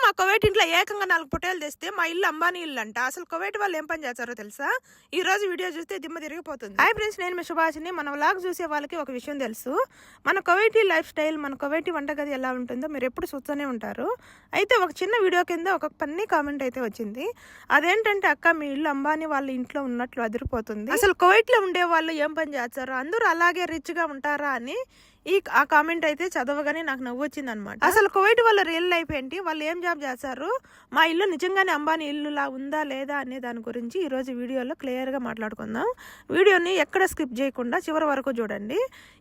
మా కువైట్ ఇంట్లో ఏకంగా 4 పొట్టేలు తెస్తే మా ఇల్లు అంబానీ ఇల్లు అంట. అసలు కువైట్ వాళ్ళు ఏం పని చేస్తారో తెలుసా? ఈ రోజు వీడియో చూస్తే దిమ్మ తిరిగిపోతుంది. హాయ్ ఫ్రెండ్స్, నేను మీ సుభాషిని. మన వ్లాగ్ చూసే వాళ్ళకి ఒక విషయం తెలుసు, మన కువైటీ లైఫ్ స్టైల్, మన కువైటీ వంటగది ఎలా ఉంటుందో మీరు ఎప్పుడు చూస్తూనే ఉంటారు. అయితే ఒక చిన్న వీడియో కింద ఒక పన్నీ కామెంట్ అయితే వచ్చింది. అదేంటంటే, అక్క మీ ఇల్లు అంబానీ వాళ్ళ ఇంట్లో ఉన్నట్లు అదిరిపోతుంది, అసలు కువైట్ లో ఉండే వాళ్ళు ఏం పని చేస్తారు, అందరూ అలాగే రిచ్ గా ఉంటారా అని ఆ కామెంట్ అయితే చదవగానే నాకు నవ్వు వచ్చింది అనమాట. అసలు కువైట్ వాళ్ళ రియల్ లైఫ్ ఏంటి, వాళ్ళు ఏం జాబ్ చేస్తారు, మా ఇల్లు నిజంగానే అంబానీ ఇల్లులా ఉందా లేదా అనే దాని గురించి ఈ రోజు వీడియోలో క్లియర్ గా మాట్లాడుకుందాం. వీడియోని ఎక్కడ స్కిప్ చేయకుండా చివరి వరకు చూడండి.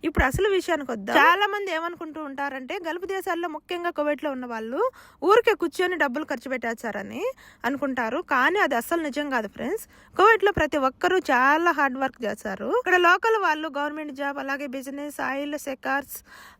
ఇప్పుడు అసలు విషయానికి వద్దాం. చాలా మంది ఏమనుకుంటూ ఉంటారంటే, గల్ఫ్ దేశాల్లో ముఖ్యంగా కువైట్ లో ఉన్న వాళ్ళు ఊరికే కూర్చొని డబ్బులు ఖర్చు పెట్టేస్తారని అనుకుంటారు. కానీ అది అస్సలు నిజం కాదు ఫ్రెండ్స్. కువైట్ లో ప్రతి ఒక్కరూ చాలా హార్డ్ వర్క్ చేస్తారు. ఇక్కడ లోకల్ వాళ్ళు గవర్నమెంట్ జాబ్, అలాగే బిజినెస్, ఆయిల్ సెక్టార్,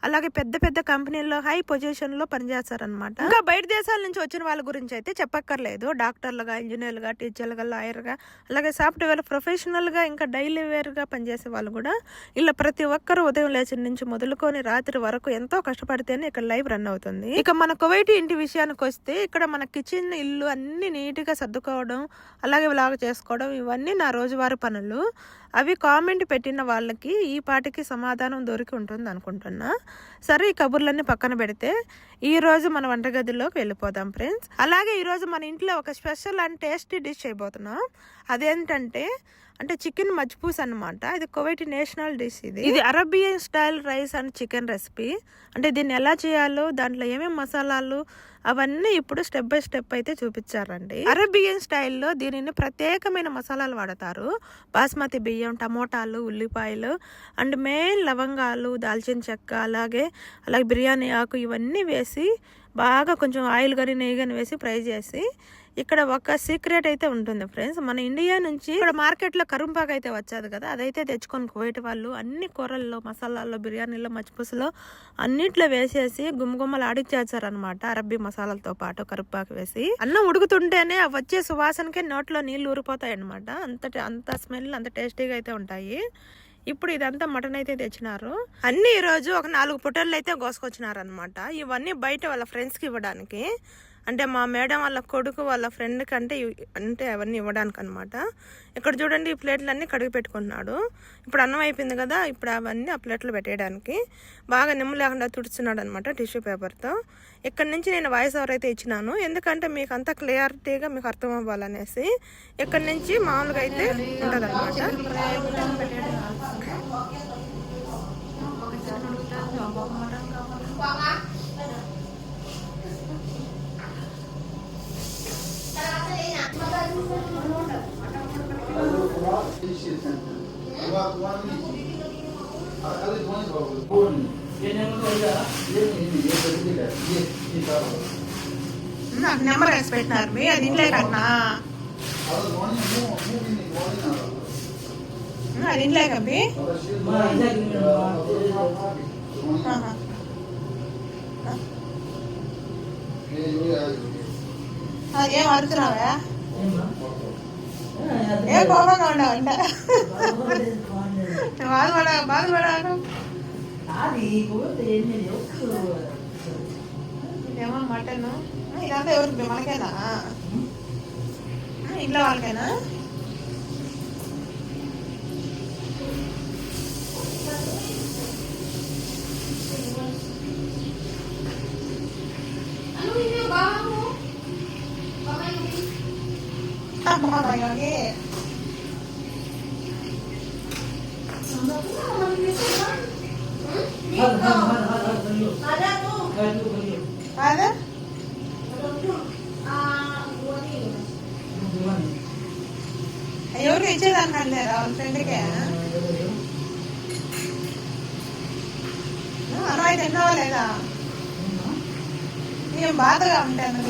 అలాగే పెద్ద పెద్ద కంపెనీల్లో హై పొజిషన్ లో పనిచేస్తారనమాట. ఇంకా బయట దేశాల నుంచి వచ్చిన వాళ్ళ గురించి అయితే చెప్పక్కర్లేదు. డాక్టర్లుగా, ఇంజనీర్లుగా, టీచర్లుగా, లాయర్గా, అలాగే సాఫ్ట్వేర్ ప్రొఫెషనల్ గా, ఇంకా డైలీ వేర్ గా పనిచేసే వాళ్ళు కూడా ఇలా ప్రతి ఒక్కరు ఉదయం లేచిన నుంచి మొదలుకొని రాత్రి వరకు ఎంతో కష్టపడితేనే ఇక్కడ లైఫ్ రన్ అవుతుంది. ఇక మన కువైటీ ఇంటి విషయానికి వస్తే, ఇక్కడ మన కిచెన్, ఇల్లు అన్ని నీట్ గా సర్దుకోవడం, అలాగే వ్లాగ్ చేసుకోవడం, ఇవన్నీ నా రోజువారీ పనులు. అవి కామెంట్ పెట్టిన వాళ్ళకి ఈ పాటికి సమాధానం దొరికి ఉంటుంది అనుకుంటున్నా. సరే, ఈ కబుర్లన్నీ పక్కన పెడితే ఈ రోజు మన వంటగదిలోకి వెళ్ళిపోదాం ఫ్రెండ్స్. అలాగే ఈ రోజు మన ఇంట్లో ఒక స్పెషల్ అండ్ టేస్టీ డిష్ చేయబోతున్నాం. అదేంటంటే చికెన్ మజ్పూస్ అనమాట. ఇది కువైటీ నేషనల్ డిష్. ఇది Arabian style rice and chicken recipe. దీన్ని ఎలా చేయాలో, దాంట్లో ఏమేమి మసాలాలు, అవన్నీ ఇప్పుడు స్టెప్ బై స్టెప్ అయితే చూపించారండి. అరబియన్ స్టైల్లో దీనిని ప్రత్యేకమైన మసాలాలు వాడతారు. బాస్మతి బియ్యం, టమోటాలు, ఉల్లిపాయలు అండ్ మెయిన్ లవంగాలు, దాల్చిన చెక్క, అలాగే బిర్యానీ ఆకు, ఇవన్నీ వేసి బాగా కొంచెం ఆయిల్ కానీ నెయ్యి కానీ వేసి ఫ్రై చేసి, ఇక్కడ ఒక సీక్రెట్ అయితే ఉంటుంది ఫ్రెండ్స్. మన ఇండియా నుంచి ఇక్కడ మార్కెట్లో కరుంపాకు అయితే వచ్చేది కదా, అదైతే తెచ్చుకొని కువైట్ వాళ్ళు అన్ని కూరల్లో, మసాలాల్లో, బిర్యానీలో, మజ్పూస్లో అన్నిట్లో వేసేసి గుమ్మగుమ్మలు ఆడిచ్చేస్తారనమాట. అరబ్బీ మసాలాలతో పాటు కరుంపాకు వేసి అన్నం ఉడుకుతుంటేనే వచ్చే సువాసనకే నోట్లో నీళ్లు ఊరిపోతాయి అనమాట. అంత స్మెల్, అంత టేస్టీగా అయితే ఉంటాయి. ఇప్పుడు ఇదంతా మటన్ అయితే తెచ్చినారు. అన్ని ఈ రోజు ఒక 4 పొట్టేళ్ళు అయితే కోసుకొచ్చినారు అనమాట. ఇవన్నీ బయట వాళ్ళ ఫ్రెండ్స్ కి ఇవ్వడానికి, మా మేడం వాళ్ళ కొడుకు వాళ్ళ ఫ్రెండ్ కంటే అవన్నీ ఇవ్వడానికి అనమాట. ఇక్కడ చూడండి, ఈ ప్లేట్లన్నీ కడిగి పెట్టుకుంటున్నాడు. ఇప్పుడు అన్నం అయిపోయింది కదా, ఇప్పుడు అవన్నీ ఆ ప్లేట్లు పెట్టేయడానికి బాగా నిమ్ము లేకుండా తుడుచున్నాడు అనమాట టిష్యూ పేపర్తో. ఇక్కడ నుంచి నేను వాయిస్ ఓవర్ అయితే ఇచ్చినాను, ఎందుకంటే మీకు అంతా క్లియారిటీగా మీకు అర్థం అవ్వాలనేసి. ఇక్కడ నుంచి మామూలుగా అయితే ఉంటుంది అనమాట. నాకు నెంబర్ వేసి పెట్టినారు మీ, అది ఇంట్లో కన్నా అది ఇంట్లో కబ్బి ఏం అడుగుతున్నావా? ఏ కోపంగా ఉండవంట, బాధపడాను. ఇదేమో మటన్. ఇదంతా ఎవరికి? మనకేనా? ఇంట్లో వాళ్ళకైనా? ఎవరికి ఇచ్చేదానికి లేరా వాళ్ళ ఫ్రెండ్కే? అమ్మాయి తిన్నావా లేదా? ఏం బాధగా ఉంటాను.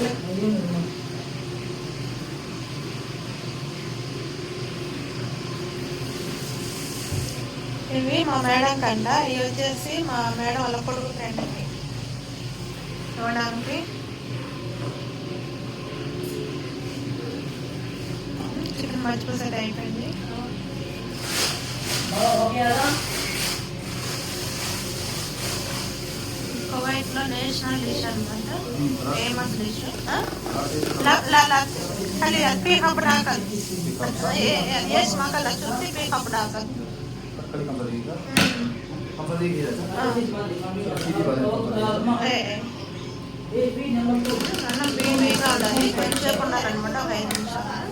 ఇవి మా మేడం కంట, ఇవి వచ్చేసి మా మేడం వాళ్ళ కొడుకు ఫ్రెండ్కి చూడడానికి. చికెన్ మజ్పూస్ అయితే అయిపోయింది. కువైట్ ఇంట్లో నేషనల్ డిష్ అనమాట, ఫేమస్ డిష్. खाली पे कपड़ा कर ये मका लचुती पे कपड़ा कर అన్నం బియ్యం వేయాలి. కొంచెంసేపు ఉన్నారనమాట, ఒక 5 నిమిషాలు.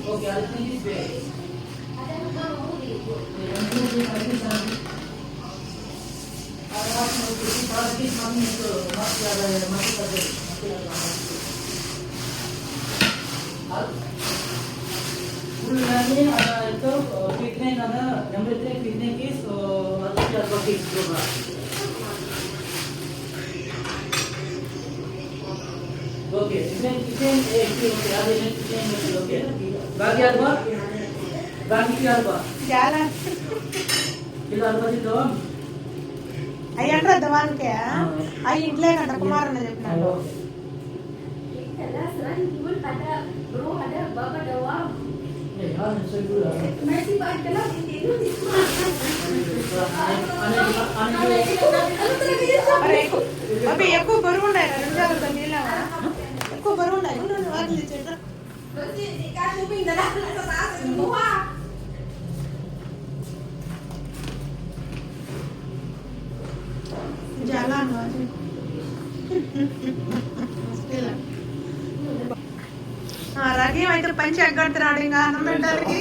Ulangi itu picnic ada number 3 picnic is ada bagi program. Okay, kitchen okay, ada kitchen okay. Bagi apa? Bagi apa? Jalan. Kita apa sih dong? Ayah ada dewan ke? Ayah intle ada kemarin aja pernah. Ada selain dulu ada bro ada baba dawam. Masih banyak lah itu. अभी एको बरू नाही रंजा करता गेला एको बरू नाही म्हणून वागली chatter Berarti jika shopping dalam saat semua. jalan aja muskil రాగి అయితే పంచి ఎగ్గడుతున్నాడు ఇంకా అన్నం పెట్టడానికి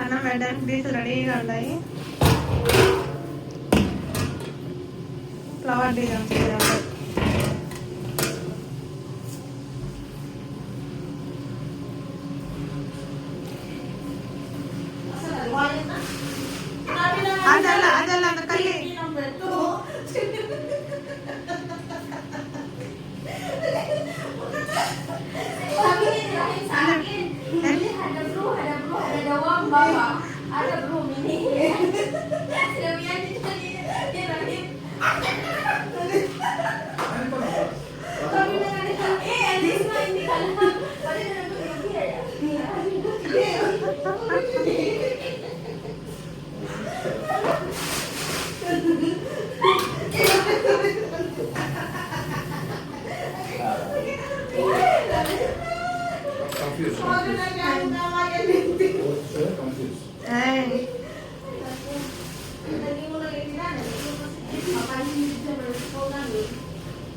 అన్నం పెట్టడానికి డీస్ రెడీగా ఉన్నాయి. ఫ్లవర్ డిజైన్స్ ಅದಲ್ಲ ಅದಲ್ಲ ಅಂತ ಕಲ್ಲಿ Ada dawam baba, ada bro mini. Sebenarnya dia lagi. Tapi dengan Alice mah ini kalau pada dengan dia ya.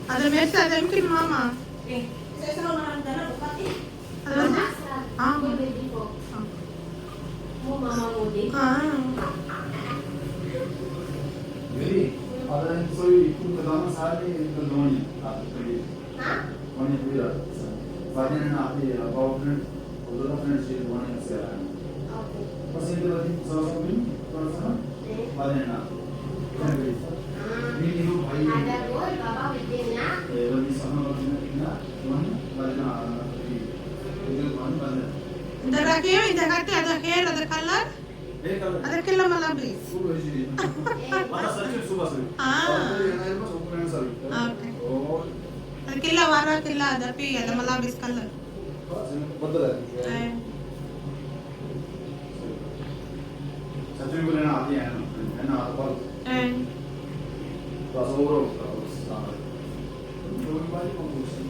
ada mercy ada mungkin mama Saya selalu makan darah bupati. ada Mau baby kok. Mau mama mau deh. Jadi, ada yang soal itu pertama saya itu loan Hah? loan itu ya. Bagian nanti apapun, udah friends itu loan yang saya. Oke. Pas itu lagi salah satu ini, kalau sana, bagian nanti. Ini itu bayi. Ada boy baba bedanya. Lagi sana lagi loan, bagian nanti. Itu loan bagian. ఇంత రాకేం ఇంత కట్టి అద hair అద colour ಅದಕ್ಕೆಲ್ಲ ಮಲ್ಲ please Mana saja sudah sih. ಅದಕ್ಕೆಲ್ಲ ವಾರಕ್ಕೆಲ್ಲ ಅದಪ್ಪಿ ಎಲ್ಲ ಮಲ್ಲ ಬಿಸ್ colour Betul ya. Satu minggu lena hati ya, lena apa? Pas orang terus sama. Belum balik kompusi.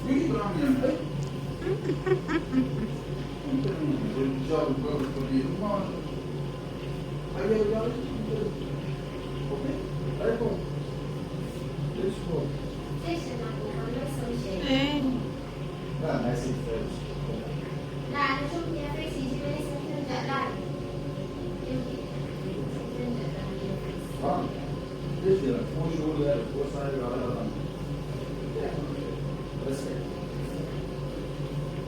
Ini berapa yang? Untuk jauh pergi rumah. Ayo jauh. Oke. Ayo. Let's go. Saya nak ambil solution. Nah, nice fresh. Nah, ada tu dia fresh sih, jadi saya jalan. Ah, this year, for sure, there, for side, respect.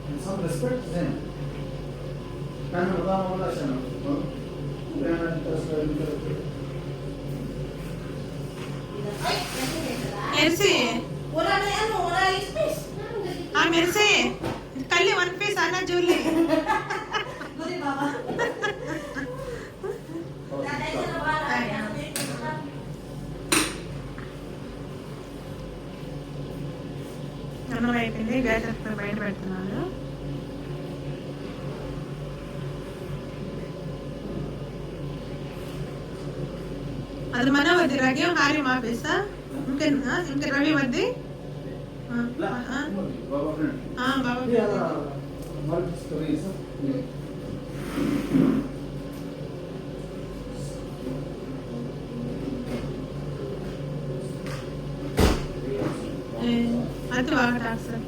And some respect them. Kan orang orang sana, bukan terus mercy Orang ni anu, orang space. ఆ mercy కల్లి one piece అన్న Julie Guri baba. Katanya lebaran. అన్నం అయిపోయింది చూడండి గాయత్రి బయట పెడుతున్నారు. అది మన వద్ది రగేం కార్యం ఆపేస్తా ఇంకా రవి వద్ది బాబా అది బాగా సార్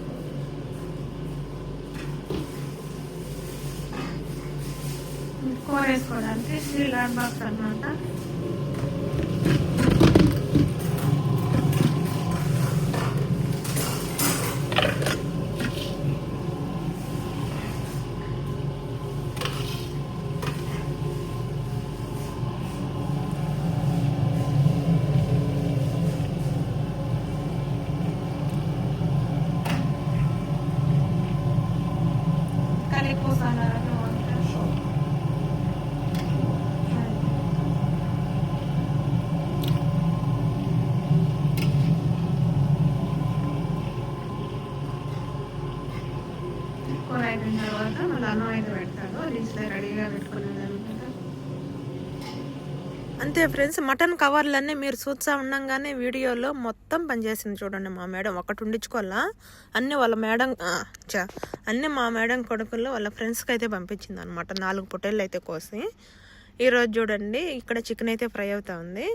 కూర వేసుకోవడానికి స్టీల్ హాట్ బాక్స్ అన్నమాట. కూర అయిపోయిన తర్వాత మళ్ళీ అన్నం అయితే పెడతాడు. రీచ్లో రెడీగా పెట్టుకునేది అనమాట. అంతే ఫ్రెండ్స్, మటన్ కవర్లన్నీ మీరు చూస్తూ ఉండగానే వీడియోలో మొత్తం పనిచేసింది చూడండి. మా మేడం ఒకటి ఉండించుకోవాలా, అన్నీ వాళ్ళ మేడం అన్నీ మా మేడం కొడుకుల్లో వాళ్ళ ఫ్రెండ్స్కి అయితే పంపించింది అనమాట. 4 పొట్టేళ్ళు అయితే కోసి. ఈరోజు చూడండి ఇక్కడ చికెన్ అయితే ఫ్రై అవుతా ఉంది.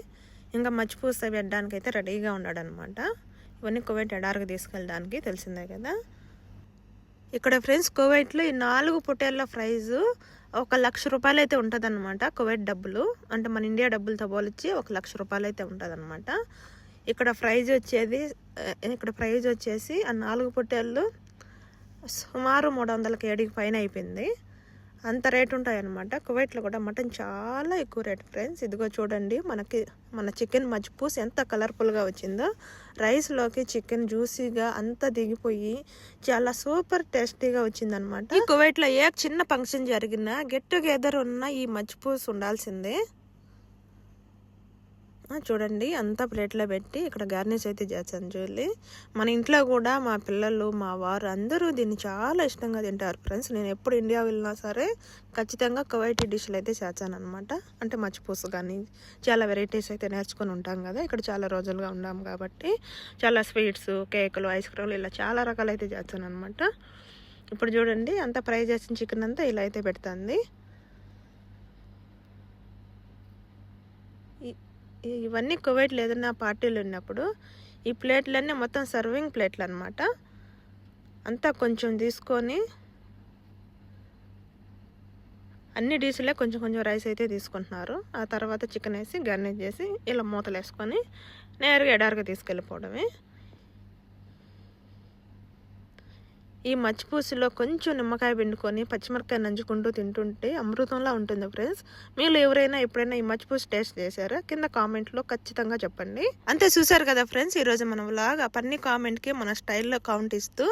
ఇంకా మచ్చిపూస పెట్టడానికి అయితే రెడీగా ఉన్నాడు అనమాట. ఇవన్నీ కువైట్ ఎడారికి తీసుకెళ్ళడానికి తెలిసిందే కదా. ఇక్కడ ఫ్రెండ్స్ కువైట్లో ఈ 4 పొట్టేళ్ళ ప్రైజు 1,00,000 రూపాయలు అయితే ఉంటుంది అనమాట. కువైట్ డబ్బులు అంటే మన ఇండియా డబ్బులతో పోలిచ్చి 1,00,000 రూపాయలు అయితే ఉంటుంది అనమాట. ఇక్కడ ప్రైజ్ వచ్చేసి ఆ 4 పొట్టేళ్ళు సుమారు 300 పైన అయిపోయింది. అంత రేట్ ఉంటాయి అనమాట. కువైట్లో కూడా మటన్ చాలా ఎక్కువ రేట్ ఫ్రెండ్స్. ఇదిగో చూడండి మన చికెన్ మజ్పూస్ ఎంత కలర్ఫుల్గా వచ్చిందో. రైస్లోకి చికెన్ జ్యూసీగా అంతా దిగిపోయి చాలా సూపర్ టేస్టీగా వచ్చిందనమాట. ఈ కువైట్లో ఏ చిన్న ఫంక్షన్ జరిగినా గెట్ టుగెదర్ ఉన్న ఈ మజ్పూస్ ఉండాల్సిందే. చూడండి అంతా ప్లేట్లో పెట్టి ఇక్కడ గార్నిష్ అయితే చేస్తాను చూడండి. మన ఇంట్లో కూడా మా పిల్లలు మా వారు అందరూ దీన్ని చాలా ఇష్టంగా తింటారు ఫ్రెండ్స్. నేను ఎప్పుడు ఇండియా వెళ్ళినా సరే ఖచ్చితంగా కువైటీ డిష్లు అయితే చేస్తాను అనమాట. అంటే మచ్చిపూసు కానీ చాలా వెరైటీస్ అయితే నేర్చుకొని ఉంటాం కదా. ఇక్కడ చాలా రోజులుగా ఉన్నాం కాబట్టి చాలా స్వీట్స్, కేకులు, ఐస్ క్రీమ్లు ఇలా చాలా రకాలు అయితే చేస్తాను అనమాట. ఇప్పుడు చూడండి అంతా ఫ్రై చేసిన చికెన్ అంతా ఇలా అయితే పెడుతుంది. ఇవన్నీ కువైట్లో ఏదైనా పార్టీలు ఉన్నప్పుడు ఈ ప్లేట్లన్నీ మొత్తం సర్వింగ్ ప్లేట్లు అనమాట. అంతా కొంచెం తీసుకొని అన్ని డిష్లే కొంచెం కొంచెం రైస్ అయితే తీసుకుంటున్నారు. ఆ తర్వాత చికెన్ వేసి గార్నిష్ చేసి ఇలా మూతలు వేసుకొని నేరుగా ఎడారుగా తీసుకెళ్ళిపోవడమే. ఈ మచ్చిపూసిలో కొంచెం నిమ్మకాయ పిండుకొని పచ్చిమిరపకాయ నంచుకుంటూ తింటుంటే అమృతంలా ఉంటుంది ఫ్రెండ్స్. మీరు ఎవరైనా ఎప్పుడైనా ఈ మచ్చిపూసి టేస్ట్ చేశారా కింద కామెంట్లో ఖచ్చితంగా చెప్పండి. అంతే చూసారు కదా ఫ్రెండ్స్, ఈరోజు మనం వ్లాగ్ అన్ని కామెంట్కి మన స్టైల్లో కౌంట్ ఇస్తూ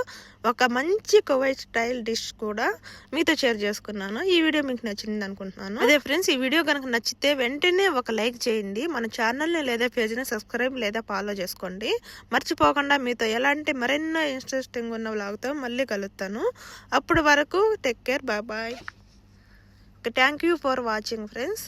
ఒక మంచి కువైట్ స్టైల్ డిష్ కూడా మీతో షేర్ చేసుకున్నాను. ఈ వీడియో మీకు నచ్చింది అనుకుంటున్నాను. అదే ఫ్రెండ్స్, ఈ వీడియో కనుక నచ్చితే వెంటనే ఒక లైక్ చేయండి. మన ఛానల్ని లేదా పేజ్ని సబ్స్క్రైబ్ లేదా ఫాలో చేసుకోండి. మర్చిపోకుండా మీతో ఎలాంటి మరెన్నో ఇంట్రెస్టింగ్ ఉన్న వ్లాగ్తో మళ్ళీ కలుస్తాను. అప్పటి వరకు take care, bye bye. Thank you for watching friends.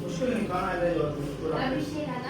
मुश्किल नहीं खाना है।